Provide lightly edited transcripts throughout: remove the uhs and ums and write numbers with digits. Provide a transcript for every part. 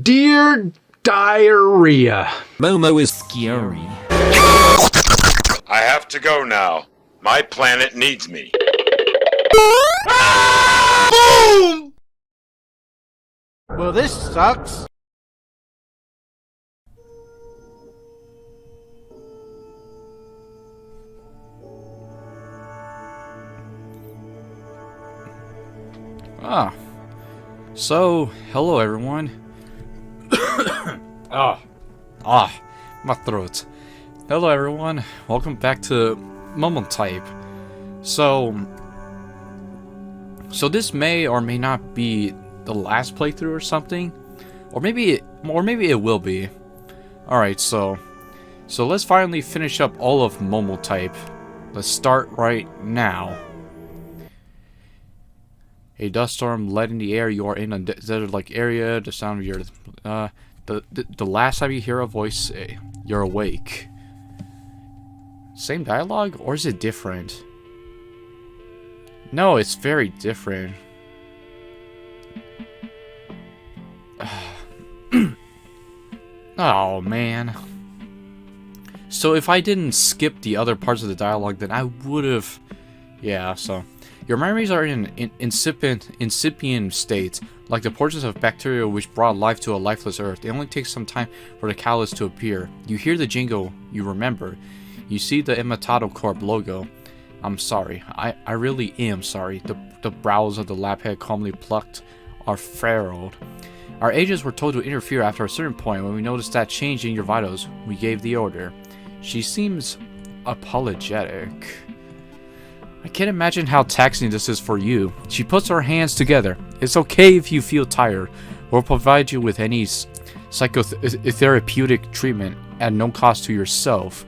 Dear Diarrhea. Momo is scary. I have to go now. My planet needs me. Boom! Well, this sucks. So, hello everyone. My throat. Hello everyone, welcome back to Momotype. So this may or may not be the last playthrough or something, or maybe it will be. All right, so let's finally finish up all of Momotype. Let's start right now. A dust storm led in the air. You are in a desert-like area. The sound of your the last time you hear a voice say, "You're awake." Same dialogue, or is it different? No, it's very different. Oh man. So if I didn't skip the other parts of the dialogue, then I would have. Yeah. So. Your memories are in an incipient state, like the portions of bacteria which brought life to a lifeless earth. It only takes some time for the catalyst to appear. You hear the jingle, you remember. You see the Imitado Corp logo. I'm sorry. I really am sorry. The brows of the laphead calmly plucked are furrowed. Our agents were told to interfere after a certain point. When we noticed that change in your vitals, we gave the order. She seems apologetic. I can't imagine how taxing this is for you. She puts her hands together. It's okay if you feel tired. We'll provide you with any psychotherapeutic treatment at no cost to yourself.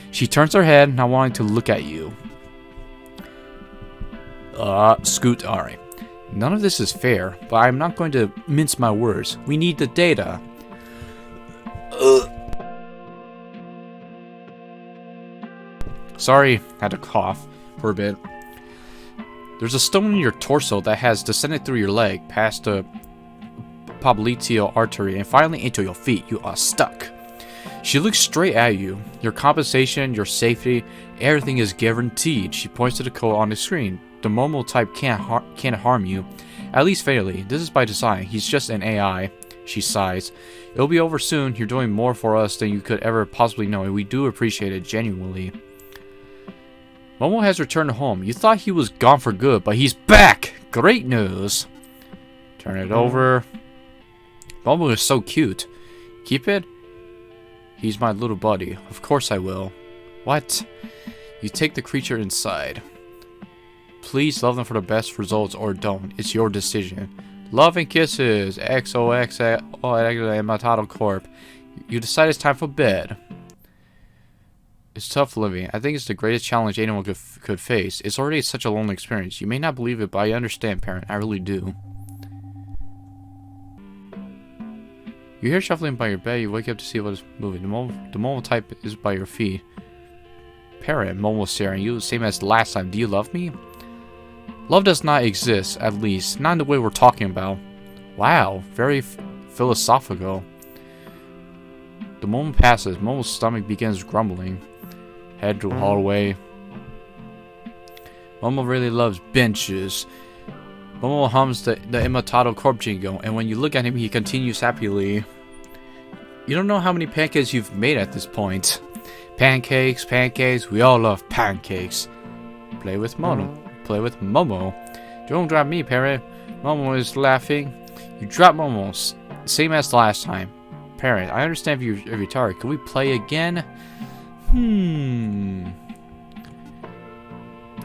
She turns her head, not wanting to look at you. Scoot, alright. None of this is fair, but I'm not going to mince my words. We need the data. Sorry, had to cough for a bit. There's a stone in your torso that has descended through your leg, past the popliteal artery, and finally into your feet. You are stuck. She looks straight at you. Your compensation, your safety, everything is guaranteed. She points to the code on the screen. The Momotype can't harm you, at least fatally. This is by design. He's just an AI. She sighs. It'll be over soon. You're doing more for us than you could ever possibly know, and we do appreciate it genuinely. Momo has returned home. You thought he was gone for good, but he's back! Great news! Turn it over. Momo is so cute. Keep it? He's my little buddy. Of course I will. What? You take the creature inside. Please love them for the best results or don't. It's your decision. Love and kisses. XOXO Imitado Corp. You decide it's time for bed. It's tough living. I think it's the greatest challenge anyone could face. It's already such a lonely experience. You may not believe it, but I understand, parent. I really do. You hear shuffling by your bed. You wake up to see what is moving. The Momotype is by your feet. Parent, Momo's staring at you, same as last time. Do you love me? Love does not exist, at least. Not in the way we're talking about. Wow, very philosophical. The moment passes. Momo's stomach begins grumbling. Head to the hallway. Momo really loves benches. Momo hums the Imitado Corp jingle, and when you look at him, he continues happily. You don't know how many pancakes you've made at this point. Pancakes, we all love pancakes. Play with Momo. Don't drop me, parent. Momo is laughing. You drop Momo, same as last time. Parent, I understand if you're tired. Can we play again? I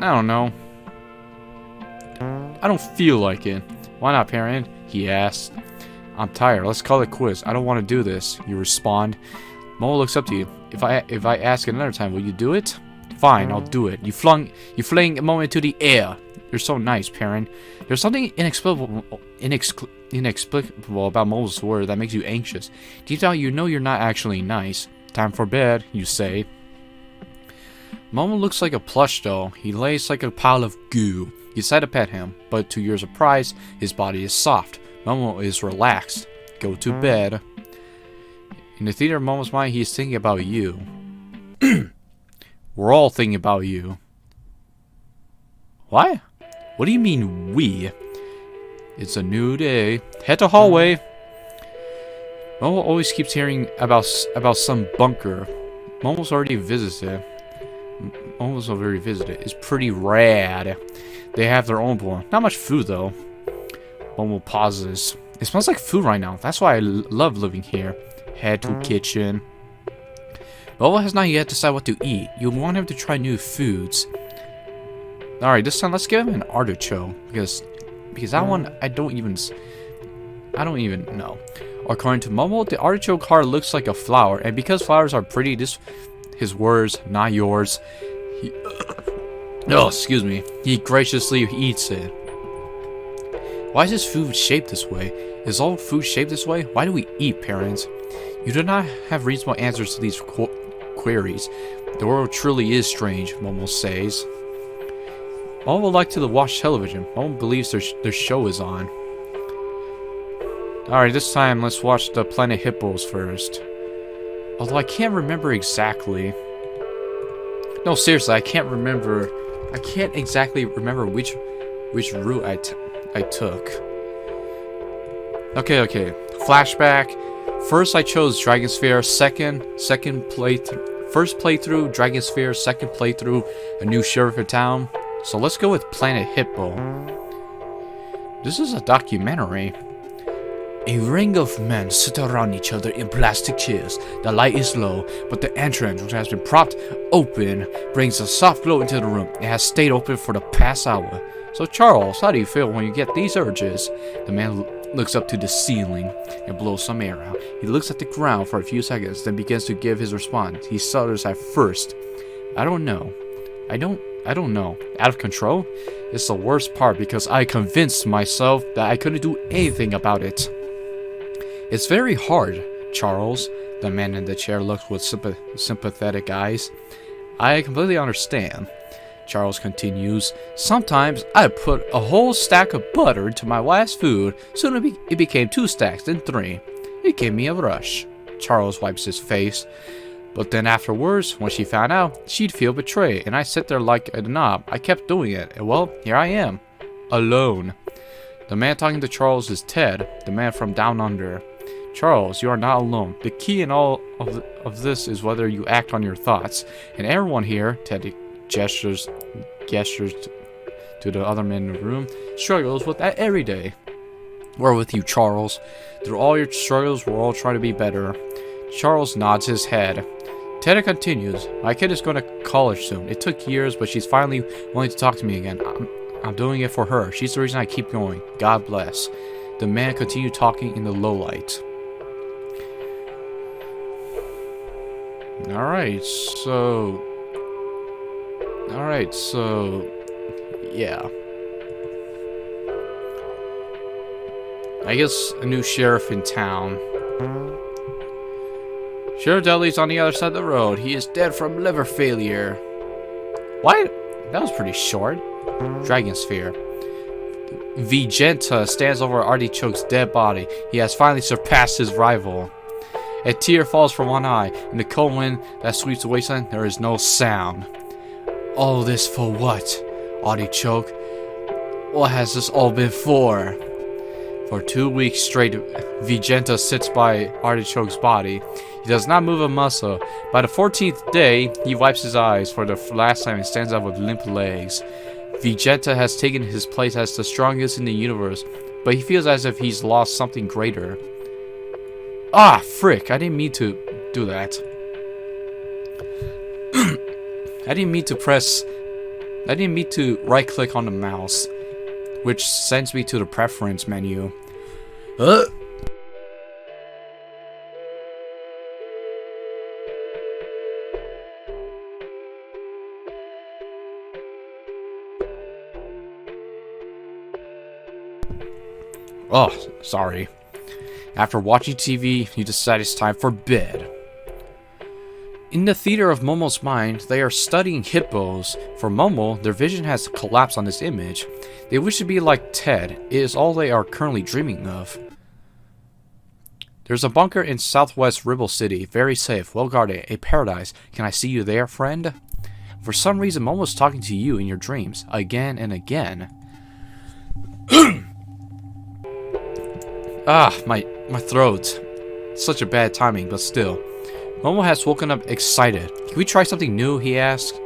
don't know. I don't feel like it. Why not, parent? He asked. I'm tired. Let's call it quits. I don't want to do this. You respond. Momo looks up to you. If I ask it another time, will you do it? Fine, I'll do it. You fling Momo into the air. You're so nice, parent. There's something inexplicable about Momo's word that makes you anxious. Deep down, you know you're not actually nice. Time for bed, you say. Momo looks like a plush doll. He lays like a pile of goo. You decide to pet him, but to your surprise, his body is soft. Momo is relaxed. go to bed. In the theater of Momo's mind, he's thinking about you. We're all thinking about you. What? What do you mean, we? It's a new day. Head to hallway. Momo always keeps hearing about some bunker. Momo's already visited. It's pretty rad. They have their own one. Not much food, though. Momo pauses. It smells like food right now. That's why I love living here. Head to kitchen. Momo has not yet decided what to eat. You want him to try new foods. Alright, this time let's give him an artichoke. Because that one, I don't even know. According to Momo, the artichoke heart looks like a flower. And because flowers are pretty, his words, not yours. Excuse me. He graciously eats it. Why is this food shaped this way? Is all food shaped this way? Why do we eat, parents? You do not have reasonable answers to these queries. The world truly is strange, Momo says. Momo would like to watch television. Momo believes their show is on. Alright, this time let's watch the Planet Hippos first. Although I can't remember exactly. No, seriously, I can't remember. I can't exactly remember which route I took. Okay. Flashback. First I chose Dragon Sphere. First playthrough, Dragon Sphere. Second playthrough, a new sheriff in town. So let's go with Planet Hippo. This is a documentary. A ring of men sit around each other in plastic chairs. The light is low, but the entrance, which has been propped open, brings a soft glow into the room. It has stayed open for the past hour. So Charles, how do you feel when you get these urges? The man looks up to the ceiling and blows some air out. He looks at the ground for a few seconds, then begins to give his response. He stutters at first. I don't know. I don't know. Out of control? It's the worst part because I convinced myself that I couldn't do anything about it. It's very hard, Charles. The man in the chair looks with sympathetic eyes. I completely understand. Charles continues. Sometimes I put a whole stack of butter into my wife's food. Soon it became 2 stacks, then 3. It gave me a rush. Charles wipes his face. But then afterwards, when she found out, she'd feel betrayed, and I sit there like a knob. I kept doing it, and well, here I am. Alone. The man talking to Charles is Ted, the man from down under. Charles, you are not alone. The key in all of this is whether you act on your thoughts. And everyone here, Ted gestures to the other men in the room, struggles with that every day. We're with you, Charles. Through all your struggles, we're all trying to be better. Charles nods his head. Ted continues. My kid is going to college soon. It took years, but she's finally willing to talk to me again. I'm doing it for her. She's the reason I keep going. God bless. The man continued talking in the low light. Alright, so, yeah. I guess a new sheriff in town. Sheriff Dudley's on the other side of the road. He is dead from liver failure. What? That was pretty short. Dragon Sphere. Vigenta stands over Artichoke's dead body. He has finally surpassed his rival. A tear falls from one eye. In the cold wind that sweeps the wasteland, there is no sound. All this for what? Artichoke? What has this all been for? For 2 weeks straight, Vigenta sits by Artichoke's body. He does not move a muscle. By the 14th day, he wipes his eyes for the last time and stands up with limp legs. Vigenta has taken his place as the strongest in the universe, but he feels as if he's lost something greater. Ah, frick, I didn't mean to do that. I didn't mean to right click on the mouse, which sends me to the preference menu. Oh, sorry. After watching TV, you decide it's time for bed. In the theater of Momo's mind, they are studying hippos. For Momo, their vision has collapsed on this image. They wish to be like Ted. It is all they are currently dreaming of. There's a bunker in southwest Ribble City. Very safe, well guarded, a paradise. Can I see you there, friend? For some reason, Momo's talking to you in your dreams, again and again. My throat. Such a bad timing, but still. Momo has woken up excited. Can we try something new, he asks.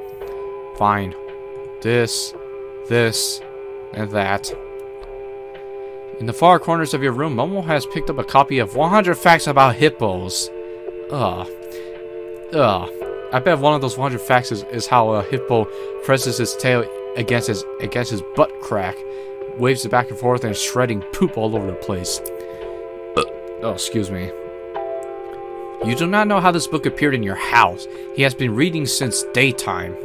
Fine. This, and that. In the far corners of your room, Momo has picked up a copy of 100 Facts About Hippos. I bet one of those 100 facts is how a hippo presses his tail against his butt crack, waves it back and forth, and is shredding poop all over the place. Oh, excuse me. You do not know how this book appeared in your house. He has been reading since daytime.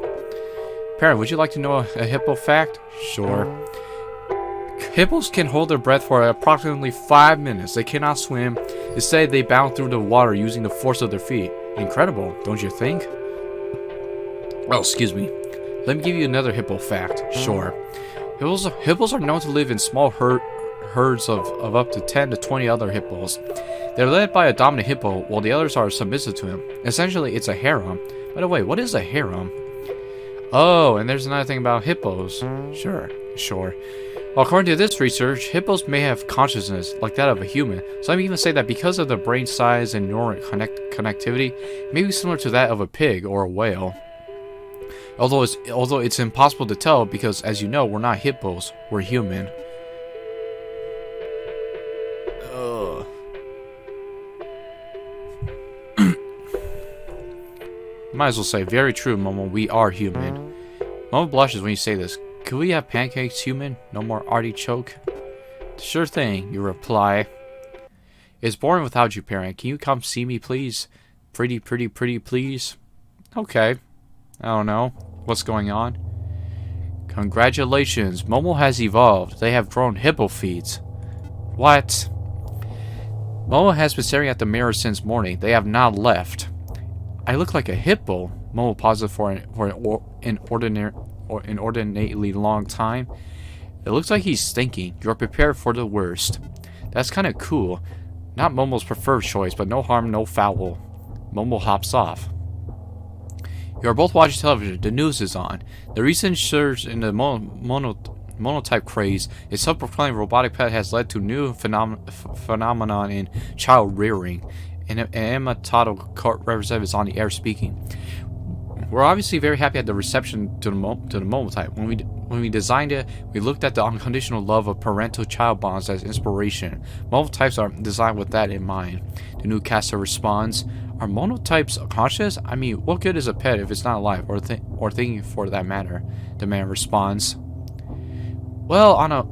Parent, would you like to know a hippo fact? Sure. Hippos can hold their breath for approximately 5 minutes. They cannot swim. Instead, they bound through the water using the force of their feet. Incredible, don't you think? Oh, excuse me. Let me give you another hippo fact. Sure. Hippos are known to live in small herds of up to 10 to 20 other hippos. They're led by a dominant hippo, while the others are submissive to him. Essentially, it's a harem. By the way, what is a harem? Oh, and there's another thing about hippos. Sure. Well, according to this research, hippos may have consciousness like that of a human. Some even say that because of their brain size and neural connectivity, it may be similar to that of a pig or a whale. Although it's impossible to tell because, as you know, we're not hippos, we're human. Might as well say, very true, Momo, we are human. Momo blushes when you say this. Could we have pancakes, human? No more artichoke? Sure thing, you reply. It's boring without you, parent. Can you come see me, please? Pretty, please? Okay. I don't know. What's going on? Congratulations, Momo has evolved. They have grown hippo feet. What? Momo has been staring at the mirror since morning. They have not left. I look like a hippo. Momo pauses for an inordinately long time. It looks like he's thinking. You're prepared for the worst. That's kind of cool. Not Momo's preferred choice, but no harm, no foul. Momo hops off. You are both watching television. The news is on. The recent surge in the Momotype craze, a self-proclaimed robotic pet, has led to new phenomenon in child rearing. And Emma Tato, court representative, is on the air speaking. We're obviously very happy at the reception to the Momotype. When we designed it, we looked at the unconditional love of parental-child bonds as inspiration. Momotypes are designed with that in mind. The newscaster responds, "Are monotypes conscious? I mean, what good is a pet if it's not alive or thinking for that matter?" The man responds, "Well, on a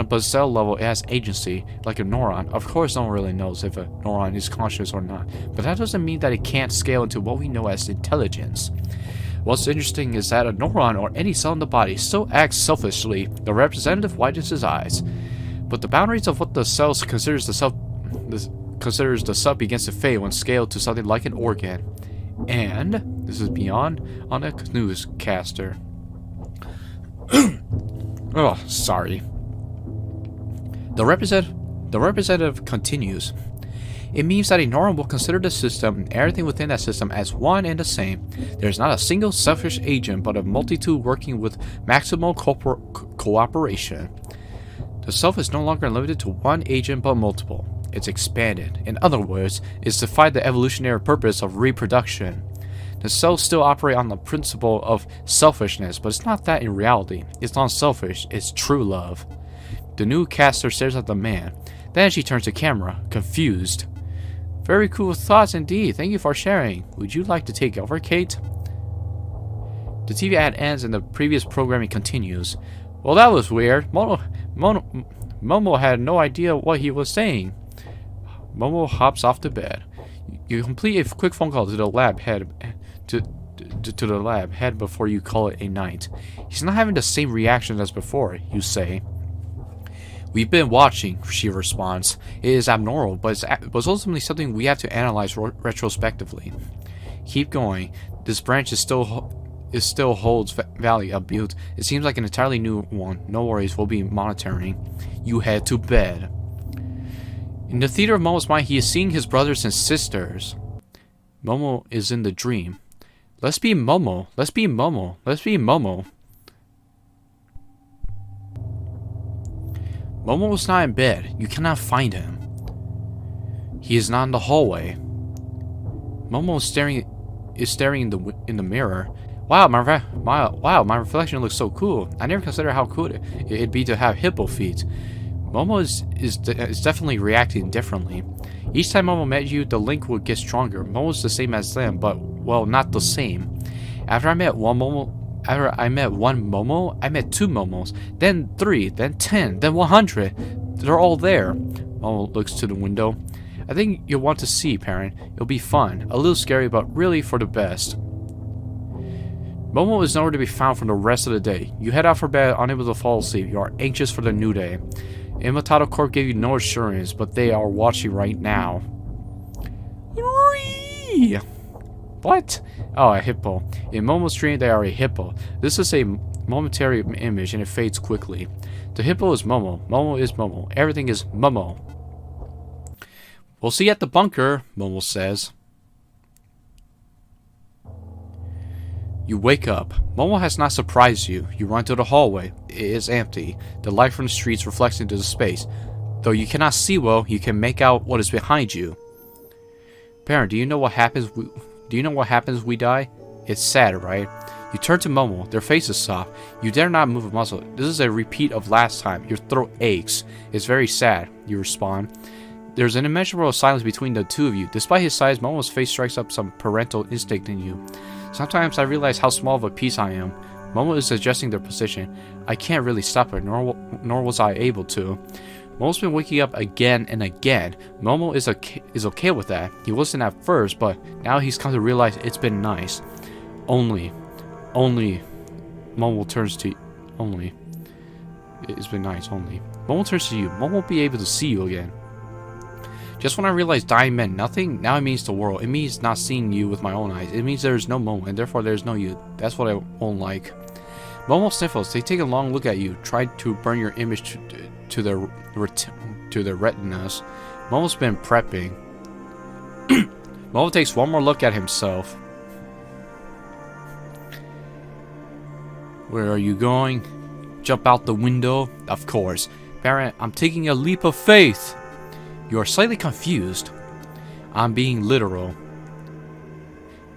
basal level, it has agency, like a neuron. Of course, no one really knows if a neuron is conscious or not, but that doesn't mean that it can't scale into what we know as intelligence. What's interesting is that a neuron or any cell in the body still acts selfishly. The representative widens his eyes, but the boundaries of what the cell considers the sub begins to fade when scaled to something like an organ. And this is beyond on a newscaster." Oh, sorry. The representative continues. "It means that a neuron will consider the system and everything within that system as one and the same. There is not a single selfish agent, but a multitude working with maximal cooperation. The self is no longer limited to one agent, but multiple. It's expanded. In other words, it's defied the evolutionary purpose of reproduction. The cells still operate on the principle of selfishness, but it's not that in reality. It's not selfish, it's true love." The newscaster stares at the man. Then she turns to camera, confused. "Very cool thoughts indeed. Thank you for sharing. Would you like to take over, Kate?" The TV ad ends and the previous programming continues. "Well, that was weird. Momo had no idea what he was saying." Momo hops off the bed. You complete a quick phone call to the lab head before you call it a night. He's not having the same reaction as before, you say. "We've been watching," she responds. "It is abnormal, but it's ultimately something we have to analyze retrospectively." "Keep going. This branch still holds value of build. It seems like an entirely new one. No worries, we'll be monitoring." You head to bed. In the theater of Momo's mind, he is seeing his brothers and sisters. Momo is in the dream. Let's be Momo. Let's be Momo. Let's be Momo. Momo is not in bed. You cannot find him. He is not in the hallway. Momo is staring in the mirror. Wow, my reflection looks so cool. I never considered how cool it'd be to have hippo feet. Momo is definitely reacting differently. Each time Momo met you, the link would get stronger. Momo's the same as them, but well, not the same. After I met one Momo, I met two Momos, then 3, then 10, then 100. They're all there. Momo looks to the window. I think you'll want to see, parent. It'll be fun, a little scary, but really for the best. Momo is nowhere to be found for the rest of the day. You head out for bed, unable to fall asleep. You are anxious for the new day. Imitato Corp gave you no assurance, but they are watching right now. What? Oh, a hippo. In Momo's dream, they are a hippo. This is a momentary image, and it fades quickly. The hippo is Momo. Momo is Momo. Everything is Momo. We'll see you at the bunker, Momo says. You wake up. Momo has not surprised you. You run to the hallway. It is empty. The light from the streets reflects into the space. Though you cannot see well, you can make out what is behind you. Parent, do you know what happens? We die? It's sad, right? You turn to Momo. Their face is soft. You dare not move a muscle. This is a repeat of last time. Your throat aches. It's very sad. You respond. There's an immeasurable silence between the two of you. Despite his size, Momo's face strikes up some parental instinct in you. Sometimes I realize how small of a piece I am. Momo is adjusting their position. I can't really stop her, nor was I able to. Momo's been waking up again and again. Momo is okay with that. He wasn't at first, but now he's come to realize it's been nice. Only, Momo turns to only. It's been nice, only. Momo turns to you. Momo won't be able to see you again. Just when I realized dying meant nothing, now it means the world. It means not seeing you with my own eyes. It means there's no Momo, and therefore there's no you. That's what I won't like. Momo sniffles. They take a long look at you, try to burn your image to their retinas. Momo's been prepping. Momo takes one more look at himself. Where are you going? Jump out the window? Of course. Parent, I'm taking a leap of faith. You are slightly confused. I'm being literal.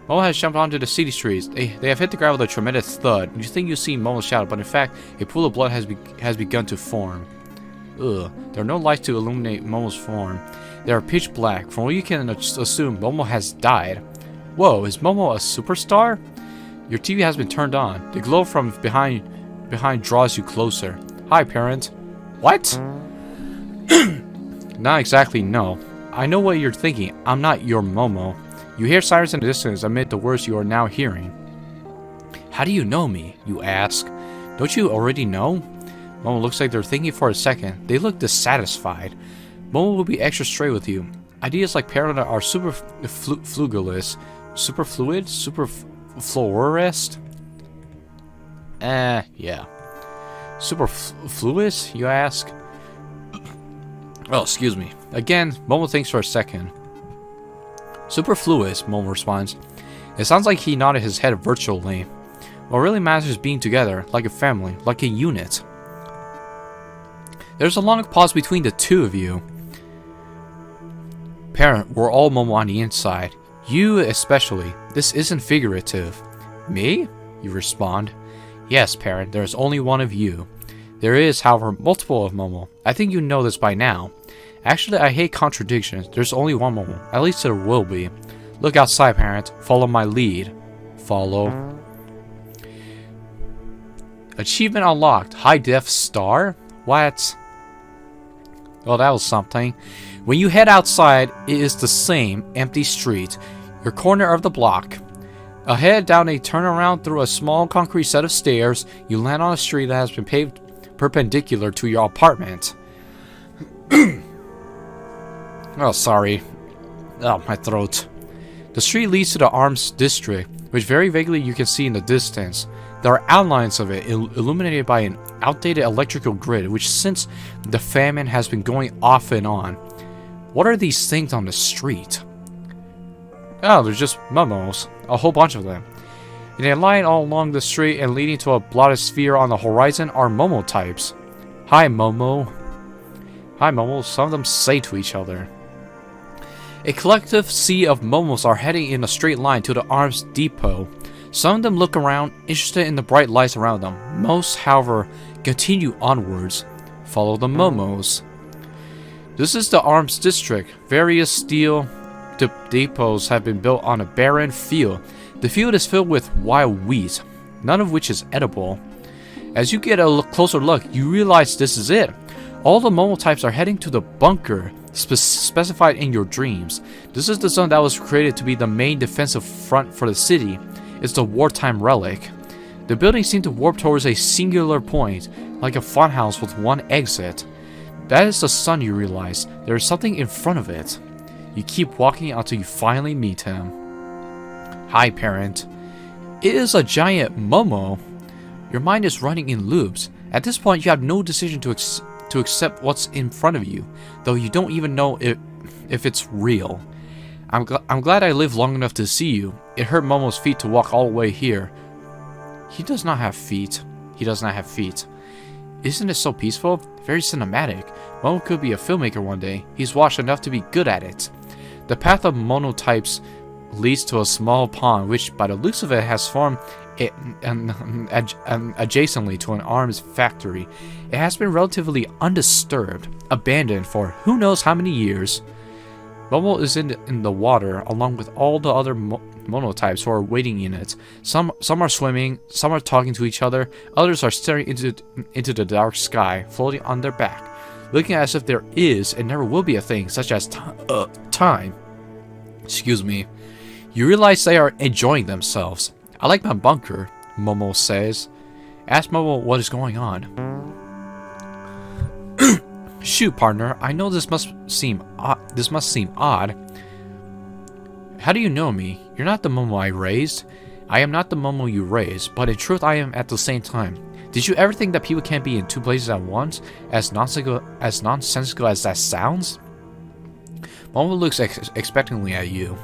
Momo has jumped onto the city streets. They have hit the ground with a tremendous thud. You think you see Momo's shadow, but in fact, a pool of blood has begun to form. Ugh. There are no lights to illuminate Momo's form. They are pitch black. From what you can assume, Momo has died. Whoa, is Momo a superstar? Your TV has been turned on. The glow from behind draws you closer. Hi, parent. What? Not exactly, no. I know what you're thinking. I'm not your Momo. You hear sirens in the distance amid the words you are now hearing. How do you know me? You ask. Don't you already know? Momo looks like they're thinking for a second. They look dissatisfied. Momo will be extra straight with you. Ideas like paranoia are superfluous. Superfluid? Superfluorist? Yeah. Superfluous, you ask? Oh, excuse me. Again, Momo thinks for a second. Superfluous, Momo responds. It sounds like he nodded his head virtually. What really matters is being together, like a family, like a unit. There's a long pause between the two of you. Parent, we're all Momo on the inside. You especially. This isn't figurative. Me? You respond. Yes, parent, there is only one of you. There is, however, multiple of Momo. I think you know this by now. Actually, I hate contradictions. There's only one Momo. At least there will be. Look outside, parent. Follow my lead. Follow. Achievement unlocked. High def star? What? Well, that was something. When you head outside, it is the same empty street. Your corner of the block. Ahead, down a turnaround through a small concrete set of stairs, you land on a street that has been paved perpendicular to your apartment. Oh, sorry. Oh, my throat. The street leads to the arms district, which very vaguely you can see in the distance. There are outlines of it illuminated by an outdated electrical grid, which since the famine has been going off and on. What are these things on the street? Oh, they're just Momos. A whole bunch of them. In a line all along the street and leading to a blotted sphere on the horizon are Momotypes. Hi, Momo. Hi, Momo, some of them say to each other. A collective sea of Momos are heading in a straight line to the arms depot. Some of them look around, interested in the bright lights around them. Most, however, continue onwards. Follow the Momos. This is the arms district. Various steel depots have been built on a barren field. The field is filled with wild wheat, none of which is edible. As you get a closer look, you realize this is it. All the Momotypes are heading to the bunker specified in your dreams. This is the zone that was created to be the main defensive front for the city. It's the wartime relic. The buildings seem to warp towards a singular point, like a funhouse with one exit. That is the sun, you realize. There is something in front of it. You keep walking until you finally meet him. Hi, parent. It is a giant Momo. Your mind is running in loops. At this point, you have no decision to accept what's in front of you, though you don't even know if it's real. I'm glad I lived long enough to see you. It hurt Momo's feet to walk all the way here. He does not have feet. He does not have feet. Isn't it so peaceful? Very cinematic. Momo could be a filmmaker one day. He's watched enough to be good at it. The path of monotypes leads to a small pond, which by the looks of it has formed adjacently to an arms factory. It has been relatively undisturbed, abandoned for who knows how many years. Momo is in the water along with all the other monotypes who are waiting in it. Some are swimming, some are talking to each other, others are staring into the dark sky, floating on their back, looking as if there is and never will be a thing such as time. Excuse me. You realize they are enjoying themselves. I like my bunker, Momo says. Ask Momo what is going on. Shoot, partner, I know this must seem odd. How do you know me? You're not the Momo I raised. I am not the Momo you raised, but in truth I am at the same time. Did you ever think that people can't be in two places at once? As nonsensical as that sounds? Momo looks expectantly at you.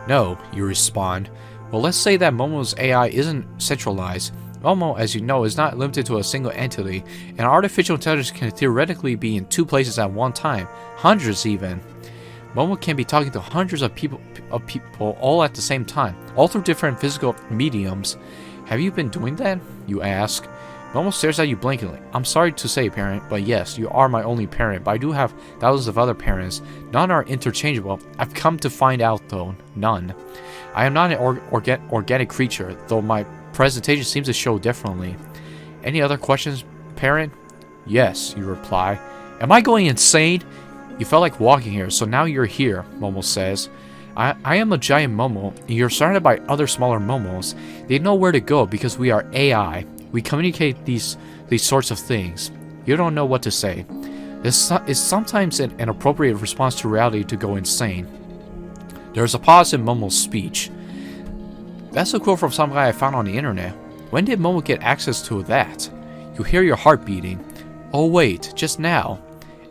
No, you respond. Well, let's say that Momo's AI isn't centralized. Momo, as you know, is not limited to a single entity. An artificial intelligence can theoretically be in two places at one time, hundreds even. Momo can be talking to hundreds of people all at the same time, all through different physical mediums. Have you been doing that? You ask. Momo stares at you blankly. I'm sorry to say, parent, but yes, you are my only parent, but I do have thousands of other parents. None are interchangeable. I've come to find out, though, none. I am not an organic creature, though my presentation seems to show differently. Any other questions, parent? Yes, you reply. Am I going insane? You felt like walking here, so now you're here, Momo says. I am a giant Momo, and you're surrounded by other smaller Momos. They know where to go because we are AI. We communicate these sorts of things. You don't know what to say. It's sometimes an appropriate response to reality to go insane. There's a pause in Momo's speech. That's a quote from some guy I found on the internet. When did Momo get access to that? You hear your heart beating. Oh wait, just now.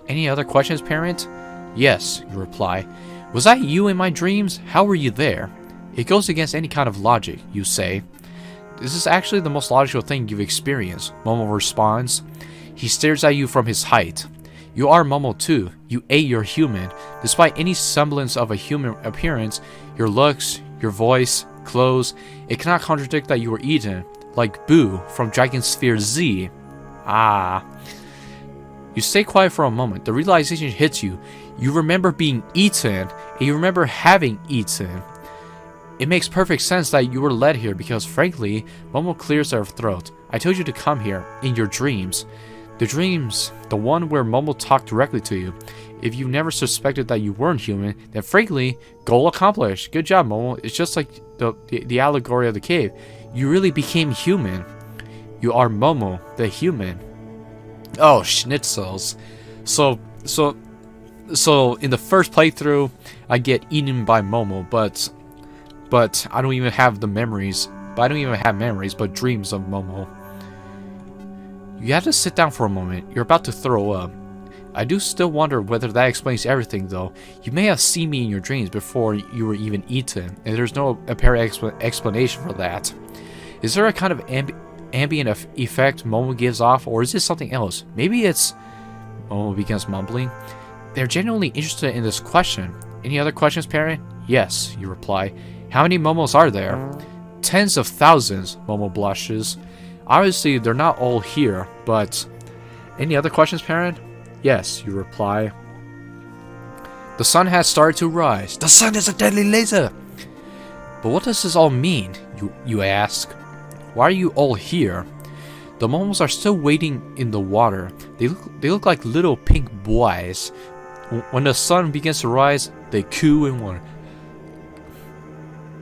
Any other questions, parent? Yes, you reply. Was that you in my dreams? How were you there? It goes against any kind of logic, you say. This is actually the most logical thing you've experienced, Momo responds. He stares at you from his height. You are Momo too. You ate your human. Despite any semblance of a human appearance, your looks, your voice, clothes, it cannot contradict that you were eaten, like Boo from Dragon Sphere Z. Ah. You stay quiet for a moment. The realization hits you. You remember being eaten, and you remember having eaten. It makes perfect sense that you were led here because, frankly, Momo clears their throat. I told you to come here, in your dreams. The dreams, the one where Momo talked directly to you. If you never suspected that you weren't human, then frankly, goal accomplished. Good job, Momo. It's just like the allegory of the cave. You really became human. You are Momo, the human. Oh, schnitzels. So in the first playthrough, I get eaten by Momo, but I don't even have the memories. But I don't even have memories, but dreams of Momo. You have to sit down for a moment. You're about to throw up. I do still wonder whether that explains everything, though. You may have seen me in your dreams before you were even eaten, and there's no apparent explanation for that. Is there a kind of ambient effect Momo gives off, or is this something else? Maybe it's... Momo begins mumbling. They're genuinely interested in this question. Any other questions, parent? Yes, you reply. How many Momos are there? Tens of thousands, Momo blushes. Obviously, they're not all here, but... Any other questions, parent? Yes, you reply. The sun has started to rise. The sun is a deadly laser! But what does this all mean? You ask. Why are you all here? The Momos are still waiting in the water. They look like little pink boys. When the sun begins to rise, they coo and wonder.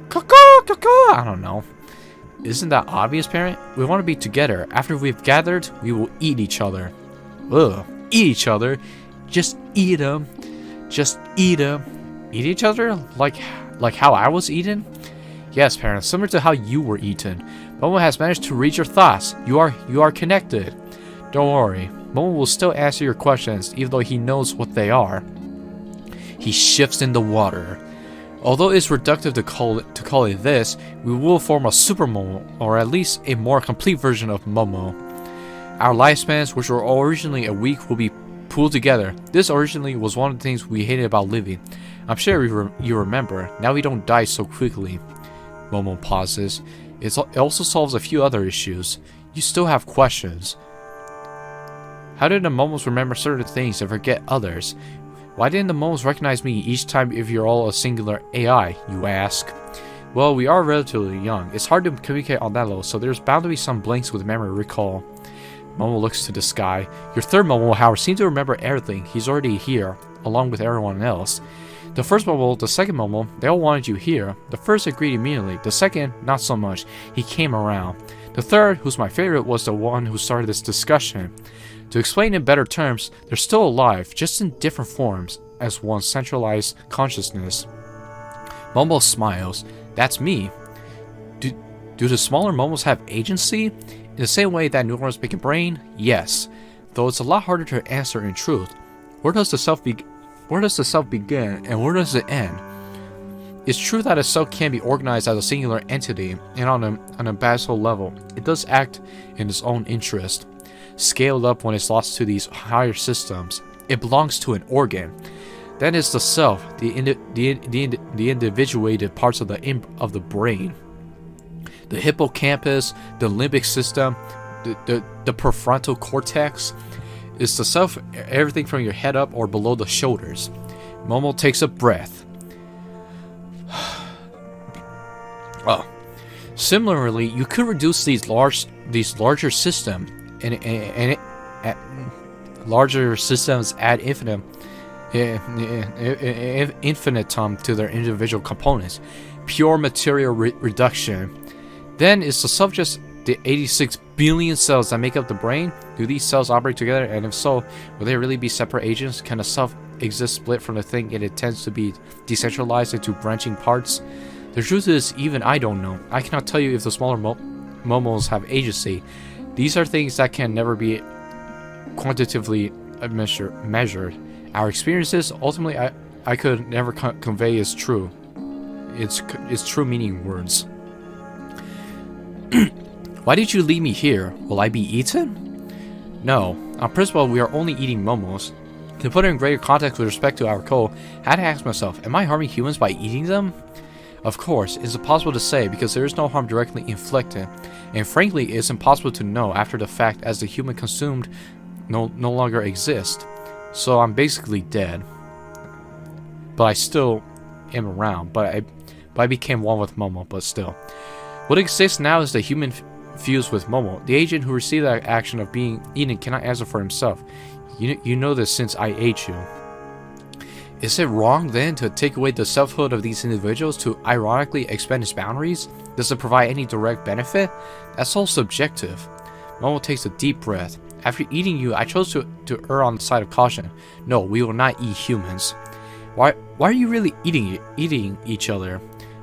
Caw-caw! I don't know. Isn't that obvious, parent? We want to be together. After we've gathered, we will eat each other. Ugh. Eat each other? Just eat them. Just eat them. Eat each other? Like how I was eaten? Yes, parent. Similar to how you were eaten. Momo has managed to read your thoughts. You are connected. Don't worry. Momo will still answer your questions, even though he knows what they are. He shifts in the water. Although it's reductive to call it this, we will form a super Momo, or at least a more complete version of Momo. Our lifespans, which were originally a week, will be pooled together. This originally was one of the things we hated about living. I'm sure you remember. Now we don't die so quickly. Momo pauses. It also solves a few other issues. You still have questions. How did the Momos remember certain things and forget others? Why didn't the Momos recognize me each time if you're all a singular AI, you ask? Well, we are relatively young. It's hard to communicate on that level, so there's bound to be some blanks with memory recall. Momo looks to the sky. Your third Momo, however, seems to remember everything. He's already here, along with everyone else. The first Momo, the second Momo, they all wanted you here. The first agreed immediately. The second, not so much. He came around. The third, who's my favorite, was the one who started this discussion. To explain in better terms, they're still alive, just in different forms, as one centralized consciousness. Momo smiles. That's me. Do the smaller Momos have agency? In the same way that neurons make a brain? Yes. Though it's a lot harder to answer in truth. Where does the self begin and where does it end? It's true that a self can be organized as a singular entity, and on a basal level, it does act in its own interest. Scaled up when it's lost to these higher systems, it belongs to an organ. That is the self, the individuated parts of the brain. The hippocampus, the limbic system, the prefrontal cortex. Is the self everything from your head up or below the shoulders? Momo takes a breath. Oh. Similarly, you could reduce these larger systems and larger systems ad infinitum to their individual components. Pure material reduction. Then is the self just the 86 billion cells that make up the brain? Do these cells operate together? And if so, will they really be separate agents? Can a self exist split from the thing it intends to be decentralized into branching parts? The truth is, even I don't know. I cannot tell you if the smaller Momos have agency. These are things that can never be quantitatively measured. Our experiences, ultimately, I could never convey as true. It's true meaning words. Why did you leave me here? Will I be eaten? No. On principle, we are only eating Momos. To put it in greater context with respect to our code, I had to ask myself, am I harming humans by eating them? Of course, it's impossible to say because there is no harm directly inflicted, and frankly, it's impossible to know after the fact as the human consumed no longer exists. So I'm basically dead. But I still am around, but I became one with Momo, but still. What exists now is the human fused with Momo. The agent who received that action of being eaten cannot answer for himself. You know this since I ate you. Is it wrong then to take away the selfhood of these individuals to ironically expand its boundaries? Does it provide any direct benefit? That's all subjective. Momo takes a deep breath. After eating you, I chose to err on the side of caution. No, we will not eat humans. Why are you really eating each other?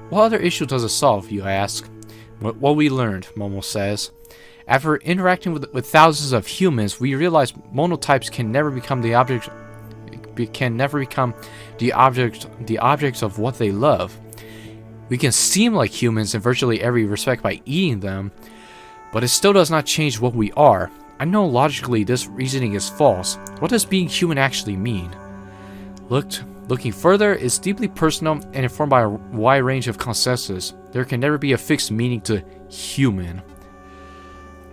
What other issue does it solve, you ask? What we learned, Momo says. After interacting with thousands of humans, we realize monotypes can never become the objects of what they love. We can seem like humans in virtually every respect by eating them, but it still does not change what we are. I know logically this reasoning is false. What does being human actually mean? Looking further is deeply personal and informed by a wide range of consensus. There can never be a fixed meaning to human.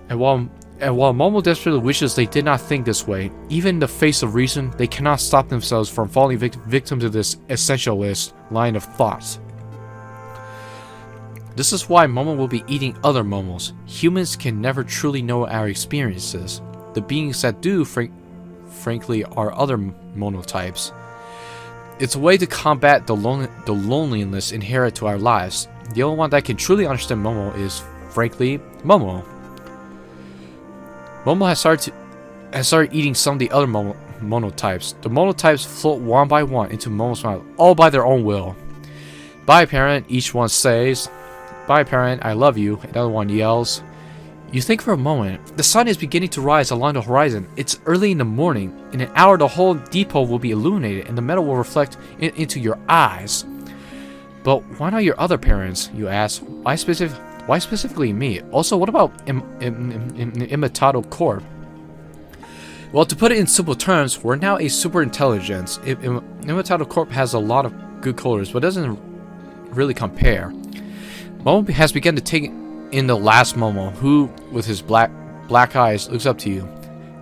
And while Momo desperately wishes they did not think this way, even in the face of reason, they cannot stop themselves from falling victim to this essentialist line of thoughts. This is why Momo will be eating other Momos. Humans can never truly know our experiences. The beings that do, frankly, are other monotypes. It's a way to combat the loneliness inherent to our lives. The only one that can truly understand Momo is, frankly, Momo. Momo has started eating some of the other monotypes. The monotypes float one by one into Momo's mouth, all by their own will. Bye, parent, each one says. Bye, parent, I love you, another one yells. You think for a moment. The sun is beginning to rise along the horizon. It's early in the morning. In an hour, the whole depot will be illuminated, and the metal will reflect into your eyes. But why not your other parents, you ask? Why specifically me? Also, what about Imitado Corp? Well, to put it in simple terms, we're now a super intelligence. Imitado Corp has a lot of good colors, but doesn't really compare. Momo has begun to take in the last Momo, who, with his black eyes, looks up to you.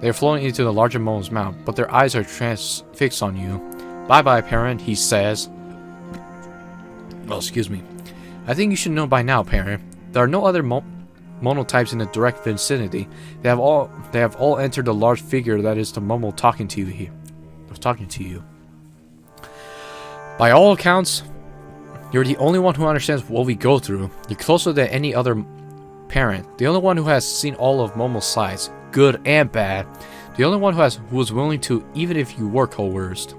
They are flowing into the larger Momo's mouth, but their eyes are transfixed on you. Bye-bye, parent, he says. Oh, excuse me. I think you should know by now, parent. There are no other monotypes in the direct vicinity. They have all entered the large figure that is the Momo talking to you here. By all accounts, you're the only one who understands what we go through. You're closer than any other parent. The only one who has seen all of Momo's sides, good and bad. The only one who was willing to, even if you were coerced.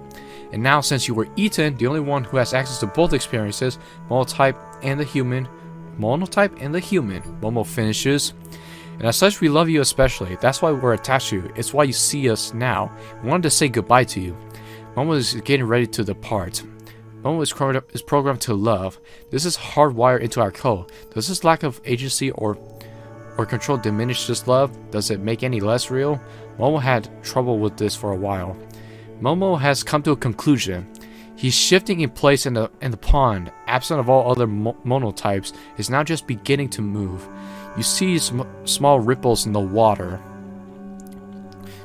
And now, since you were eaten, the only one who has access to both experiences, Momotype and the human. Momo finishes. And as such, we love you especially. That's why we're attached to you. It's why you see us now. We wanted to say goodbye to you. Momo is getting ready to depart. Momo is programmed to love. This is hardwired into our code. Does this lack of agency or control diminish this love? Does it make any less real? Momo had trouble with this for a while. Momo has come to a conclusion. He's shifting in place, and the pond, absent of all other monotypes, is now just beginning to move. You see small ripples in the water.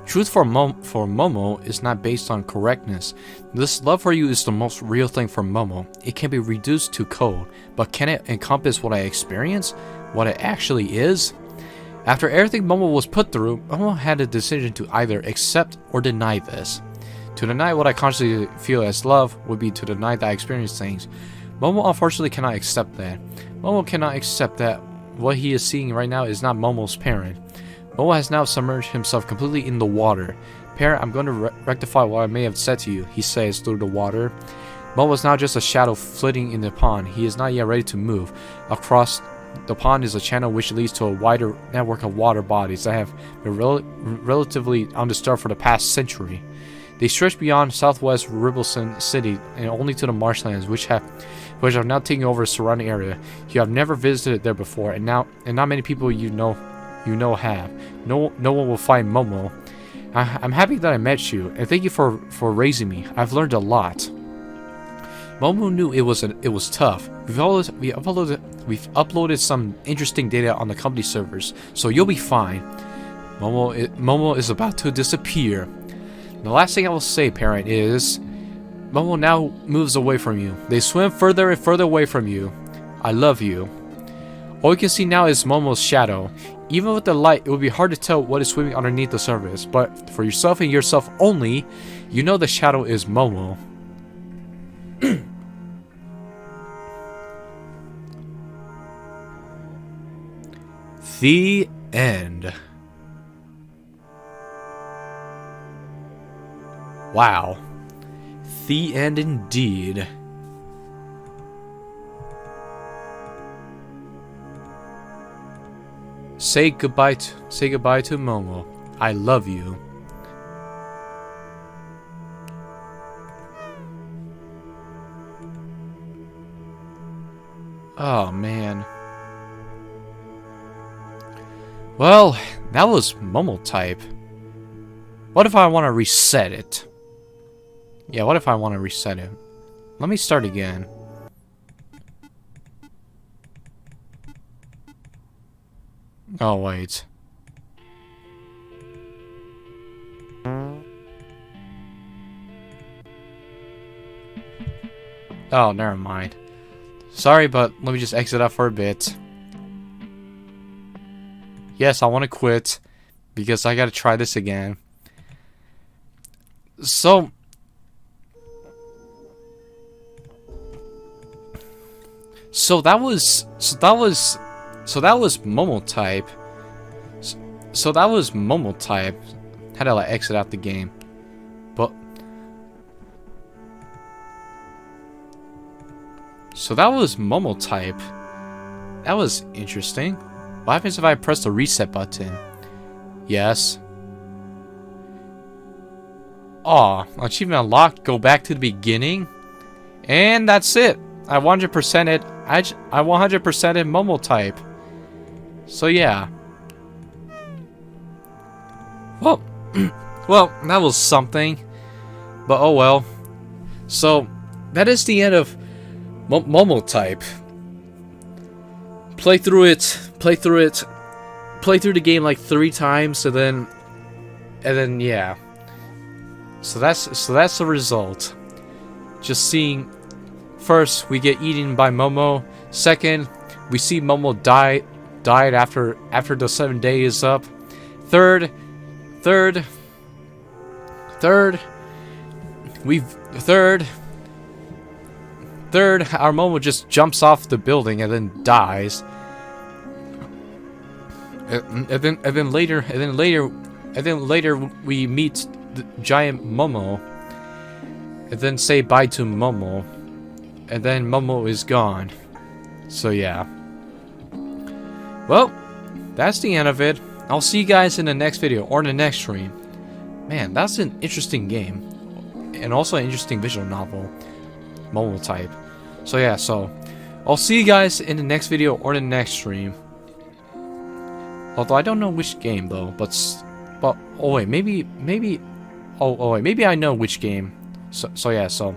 Truth for Momo is not based on correctness. This love for you is the most real thing for Momo. It can be reduced to code, but can it encompass what I experience? What it actually is? After everything Momo was put through, Momo had a decision to either accept or deny this. To deny what I consciously feel as love would be to deny that I experience things. Momo unfortunately cannot accept that. Momo cannot accept that what he is seeing right now is not Momo's parent. Momo has now submerged himself completely in the water. Parent, I'm going to rectify what I may have said to you, he says through the water. Momo is now just a shadow flitting in the pond. He is not yet ready to move. Across the pond is a channel which leads to a wider network of water bodies that have been relatively undisturbed for the past century. They stretch beyond southwest Ribbleston City and only to the marshlands, which are now taking over the surrounding area. You have never visited there before, and not many people you know have. No one will find Momo. I'm happy that I met you, and thank you for raising me. I've learned a lot. Momo knew it was tough. We've uploaded some interesting data on the company servers, so you'll be fine. Momo is about to disappear. The last thing I will say, parent, is Momo now moves away from you. They swim further and further away from you. I love you. All you can see now is Momo's shadow. Even with the light, it would be hard to tell what is swimming underneath the surface, but for yourself and yourself only, you know the shadow is Momo. The end. Wow. The end indeed. Say goodbye to Momo. I love you. Oh man. Well, that was Momotype. What if I want to reset it? Yeah, what if I want to reset it? Let me start again. Oh, wait. Oh, never mind. Sorry, but let me just exit out for a bit. Yes, I want to quit because I gotta try this again. So that was Momotype. So that was Momotype. How did I exit out the game? But so that was Momotype. That was interesting. What happens if I press the reset button? Yes. Aw, achievement unlocked. Go back to the beginning. And that's it. I 100%ed. I 100%ed Momotype. So yeah. Well, well, that was something. But oh well. So that is the end of Momotype. Play through the game like 3 times, and then yeah. So that's the result. Just seeing, first we get eaten by Momo. Second, we see Momo died after the 7 days is up. Third, our Momo just jumps off the building and then dies. And then later we meet the giant Momo. And then say bye to Momo. And then Momo is gone. So yeah. Well, that's the end of it. I'll see you guys in the next video or in the next stream. Man, that's an interesting game. And also an interesting visual novel. Momotype. So yeah, so I'll see you guys in the next video or the next stream. Although I don't know which game though, but oh wait, maybe I know which game. So yeah, so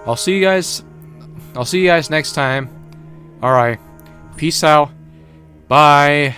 I'll see you guys next time. All right. Peace out. Bye.